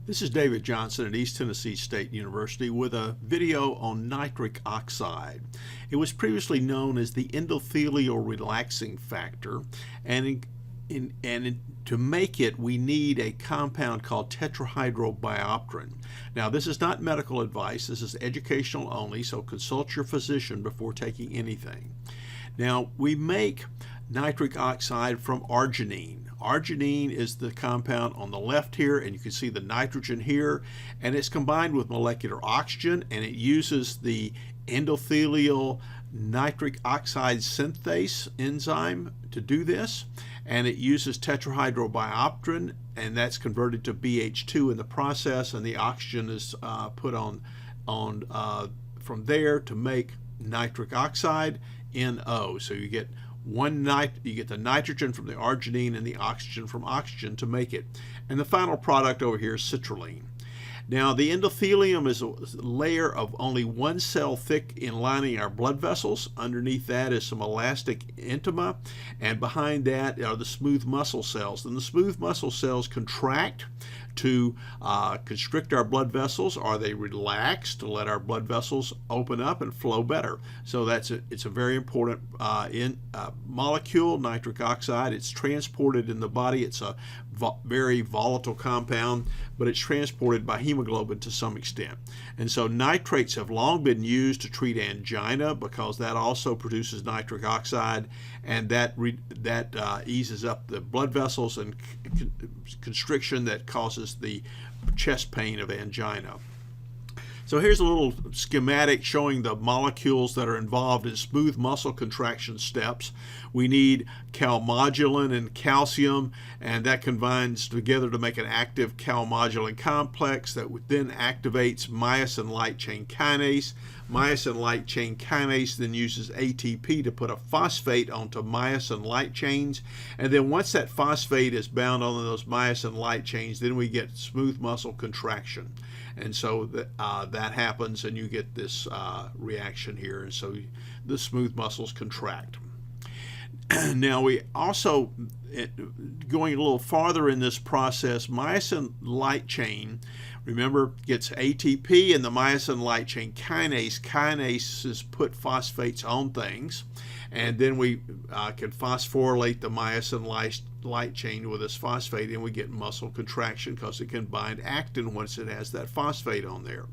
This is David Johnson at East Tennessee State University with a video on nitric oxide. It was previously known as the endothelial relaxing factor, and to make it we need a compound called Tetrahydrobiopterin. Now this is not medical advice, this is educational only, so consult your physician before taking anything. Now we make nitric oxide from arginine. Arginine is the compound on the left here, and you can see the nitrogen here, and it's combined with molecular oxygen, and it uses the endothelial nitric oxide synthase enzyme to do this, and it uses tetrahydrobiopterin, and that's converted to BH2 in the process, and the oxygen is put on from there to make nitric oxide, NO. So you get you get the nitrogen from the arginine and the oxygen from oxygen to make it. And the final product over here is citrulline. Now the endothelium is a layer of only one cell thick lining our blood vessels. Underneath that is some elastic intima, and behind that are the smooth muscle cells. And the smooth muscle cells contract to constrict our blood vessels, or they relax to let our blood vessels open up and flow better. So it's a very important molecule, nitric oxide. It's transported in the body. It's a very volatile compound, but it's transported by hemoglobin to some extent. And so nitrates have long been used to treat angina because that also produces nitric oxide, and that eases up the blood vessels and constriction that causes the chest pain of angina. So here's a little schematic showing the molecules that are involved in smooth muscle contraction steps. We need calmodulin and calcium, and that combines together to make an active calmodulin complex that then activates myosin light chain kinase. Myosin light chain kinase then uses ATP to put a phosphate onto myosin light chains, and then once that phosphate is bound on those myosin light chains, then we get smooth muscle contraction. And so that happens, and you get this reaction here, and so the smooth muscles contract. Now we also, going a little farther in this process, myosin light chain, remember, gets ATP, and the myosin light chain kinases put phosphates on things, and then we can phosphorylate the myosin light chain with this phosphate, and we get muscle contraction because it can bind actin once it has that phosphate on there.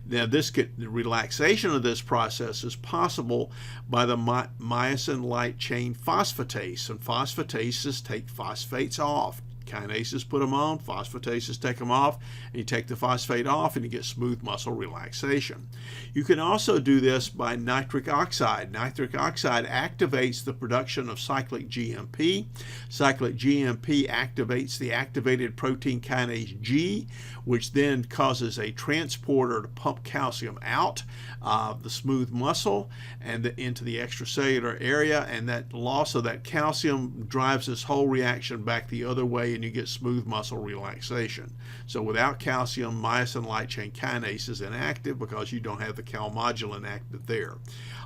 Now the relaxation of this process is possible by the myosin light chain phosphatase, and phosphatases take phosphates off. Kinases put them on, phosphatases take them off, and you take the phosphate off and you get smooth muscle relaxation. You can also do this by nitric oxide. Nitric oxide activates the production of cyclic GMP. Cyclic GMP activates the activated protein kinase G, which then causes a transporter to pump calcium out of the smooth muscle and into the extracellular area, and that loss of that calcium drives this whole reaction back the other way, and you get smooth muscle relaxation. So without calcium, myosin light chain kinase is inactive because you don't have the calmodulin active there.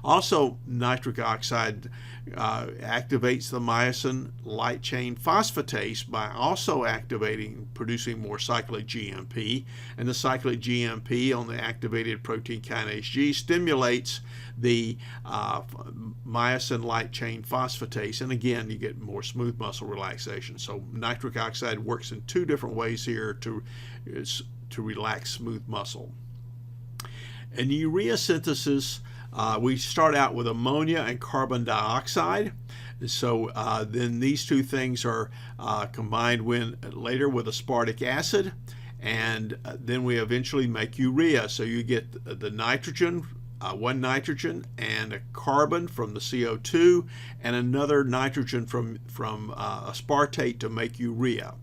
Also, nitric oxide activates the myosin light chain phosphatase by also producing more cyclic GMP, and the cyclic GMP on the activated protein kinase G stimulates the myosin light chain phosphatase, and again you get more smooth muscle relaxation. So nitric oxide works in two different ways here to relax smooth muscle. In urea synthesis, we start out with ammonia and carbon dioxide. So then these two things are combined later with aspartic acid, and then we eventually make urea. So you get the nitrogen, one nitrogen and a carbon from the CO2, and another nitrogen from aspartate to make urea.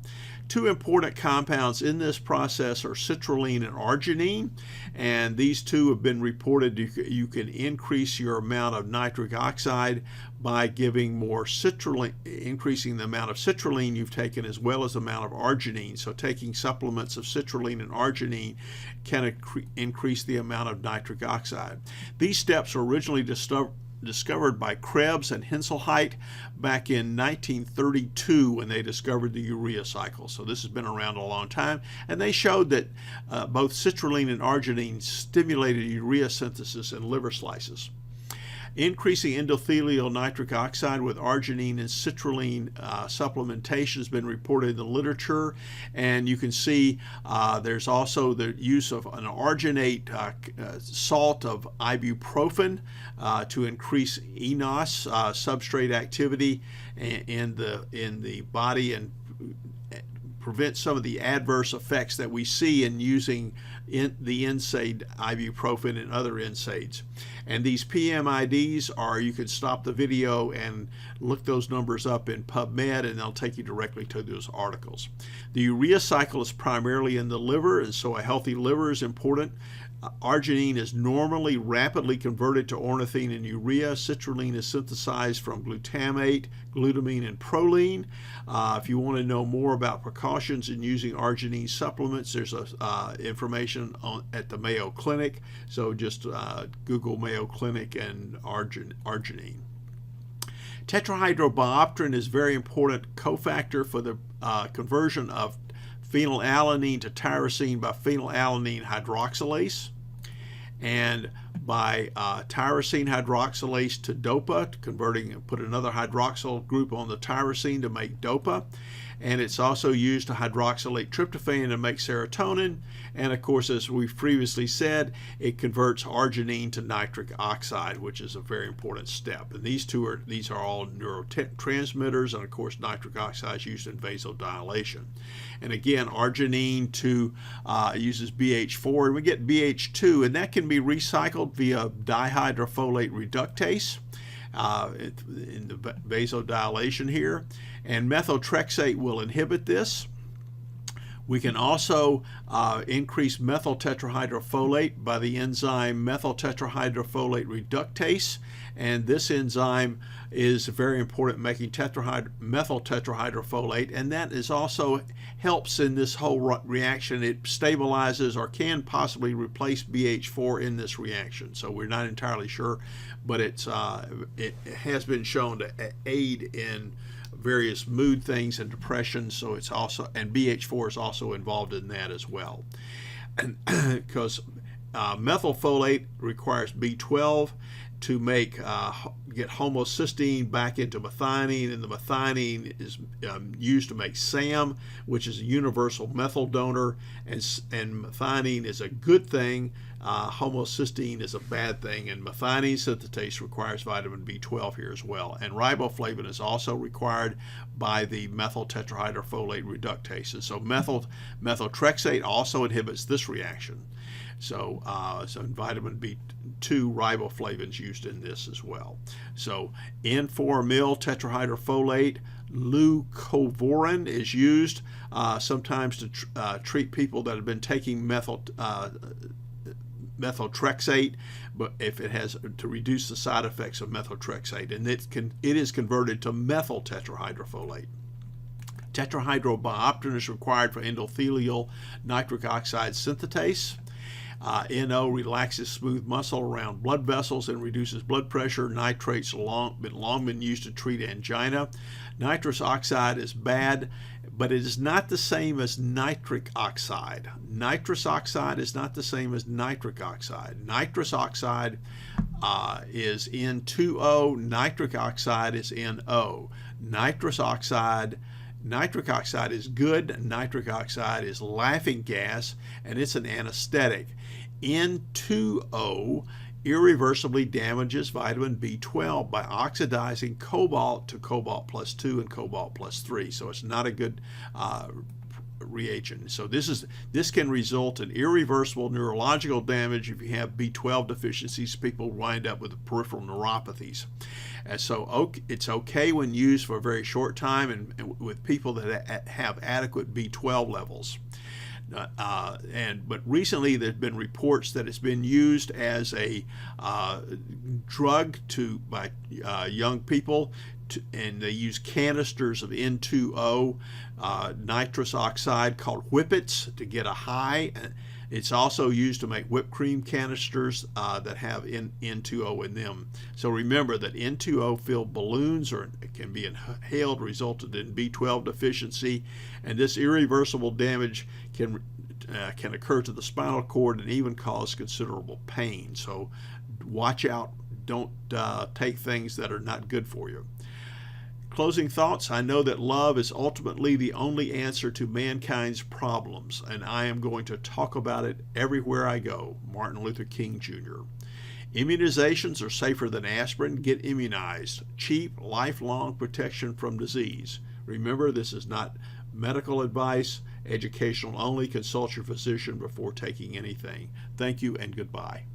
Two important compounds in this process are citrulline and arginine, and these two have been reported. You can increase your amount of nitric oxide by giving more citrulline, increasing the amount of citrulline you've taken as well as the amount of arginine. So taking supplements of citrulline and arginine can increase the amount of nitric oxide. These steps were originally discovered by Krebs and Henselheit back in 1932 when they discovered the urea cycle. So this has been around a long time, and they showed that both citrulline and arginine stimulated urea synthesis in liver slices. Increasing endothelial nitric oxide with arginine and citrulline supplementation has been reported in the literature, and you can see there's also the use of an arginate salt of ibuprofen to increase enos substrate activity in the body and prevent some of the adverse effects that we see in using the NSAID ibuprofen and other NSAIDs. And these PMIDs are, you can stop the video and look those numbers up in PubMed, and they'll take you directly to those articles. The urea cycle is primarily in the liver, and so a healthy liver is important. Arginine is normally rapidly converted to ornithine and urea. Citrulline is synthesized from glutamate, glutamine, and proline. If you want to know more about precautions in using arginine supplements, there's information at the Mayo Clinic. So just Google Mayo Clinic and arginine. Tetrahydrobiopterin is a very important cofactor for the conversion of phenylalanine to tyrosine by phenylalanine hydroxylase, and by tyrosine hydroxylase to dopa, put another hydroxyl group on the tyrosine to make dopa. And it's also used to hydroxylate tryptophan to make serotonin. And of course, as we've previously said, it converts arginine to nitric oxide, which is a very important step. And these are all neurotransmitters, and of course, nitric oxide is used in vasodilation. And again, arginine uses BH4, and we get BH2, and that can be recycled via dihydrofolate reductase in the vasodilation here. And methotrexate will inhibit this. We can also increase methyl tetrahydrofolate by the enzyme methyl tetrahydrofolate reductase, and this enzyme is very important in making methyl tetrahydrofolate, and that is also helps in this whole reaction. It stabilizes or can possibly replace BH4 in this reaction. So we're not entirely sure, but it has been shown to aid in various mood things and depression. So it's also, and BH4 is also involved in that as well. And because methyl-folate requires B12 to get homocysteine back into methionine, and the methionine is used to make SAM, which is a universal methyl donor, and methionine is a good thing. Homocysteine is a bad thing, and methionine synthetase requires vitamin B12 here as well. And riboflavin is also required by the methyl tetrahydrofolate reductase. And so methotrexate also inhibits this reaction. So, vitamin B2 riboflavin is used in this as well. So N4-mil tetrahydrofolate leucovorin is used sometimes to treat people that have been taking methotrexate, but if it has to reduce the side effects of methotrexate, and it is converted to methyl tetrahydrofolate. Tetrahydrobiopterin is required for endothelial nitric oxide synthase. NO relaxes smooth muscle around blood vessels and reduces blood pressure. Nitrates long been used to treat angina. Nitrous oxide is bad, but it is not the same as nitric oxide. Nitrous oxide is not the same as nitric oxide. Nitrous oxide is N2O. Nitric oxide is NO. Nitric oxide is good. Nitric oxide is laughing gas, and it's an anesthetic. N2O irreversibly damages vitamin B12 by oxidizing cobalt to cobalt plus 2 and cobalt plus 3. So it's not a good reagent. So this can result in irreversible neurological damage. If you have B12 deficiencies, people wind up with peripheral neuropathies. And so it's okay when used for a very short time and with people that have adequate B12 levels. But recently there have been reports that it's been used as a drug by young people, and they use canisters of N2O nitrous oxide called whippets to get a high. It's also used to make whipped cream canisters that have N2O in them. So remember that N2O filled balloons can be inhaled, resulting in B12 deficiency, and this irreversible damage can occur to the spinal cord and even cause considerable pain. So watch out. Don't take things that are not good for you. Closing thoughts, I know that love is ultimately the only answer to mankind's problems, and I am going to talk about it everywhere I go. Martin Luther King Jr. Immunizations are safer than aspirin. Get immunized. Cheap, lifelong protection from disease. Remember, this is not medical advice, educational only. Consult your physician before taking anything. Thank you and goodbye.